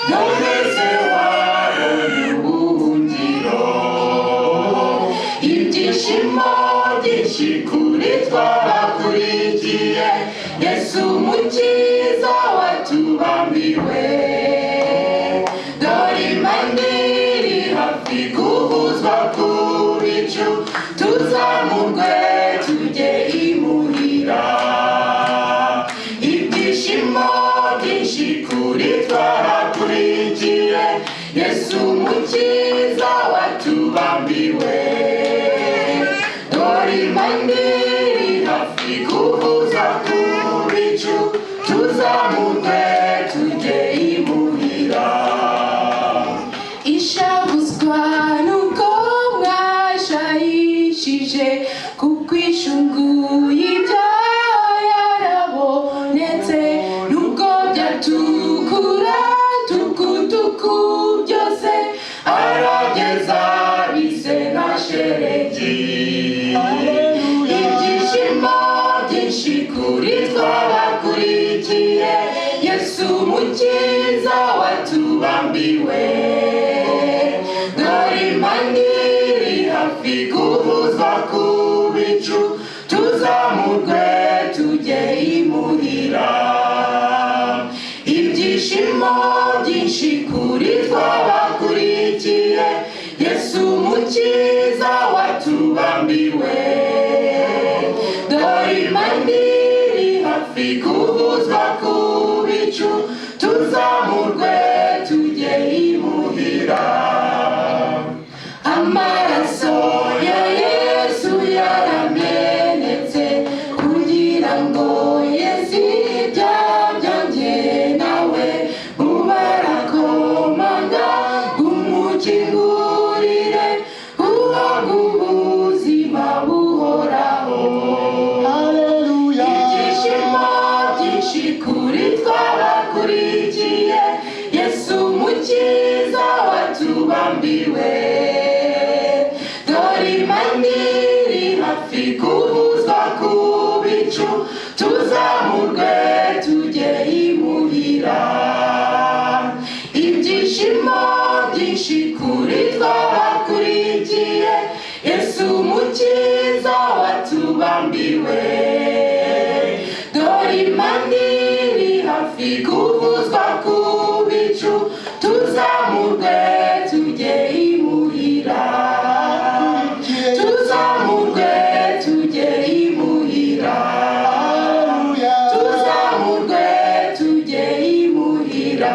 none se wabonye ubuhungiro ibyishimo byinshi kuri twabakurikiye Yesu umukiza watubambiwe dore Imana iri hafi kuvuzwa ku bicu tuzamurwe tujye imuhira ibyishimo byinshi kuri twabakurikiye Yesu umukiza watubambiwe dore Imana iri hafi kuvuza ku bicu tuzamurwe tujye imuhira ishavuzwa nuko mwashayishije kuko ishunguye ibyaha yarabonetse nubwo byatukura tukutuku byose arageza bise na sheregi ibyishimo byinshi kuri twabakurikiye Yesu umukiza watubambiwe dore Imana iri hafi kuvuzwa ku bicu tuzamurwe tujye imuhira ibyishimo byinshi kuri twabakurikiye Yesu umukiza watubambiwe dore Imana iri hafi kuvuzwa ku bicu tuzamurwe tujye imuhira amaraso ya Yesu yaramenetse kugira ngo Yesu ibyanjye nawe ubarakomanga umukingurire uhabwe ubuzima buhoraho ibyishimo byinshi kuri twabakurikiye Yesu umukiza watubambiwe dore Imana iri hafi kuvuzwa ku bicu tuzamurwe tujye imuhira ibyishimo byinshi kuri twabakurikiye Yesu umukiza watubambiwe dore Imana iri hafi kuvuzwa ku bicu tuzamurwe tujye imuhira tuzamurwe tujye imuhira tuzamurwe tujye imuhira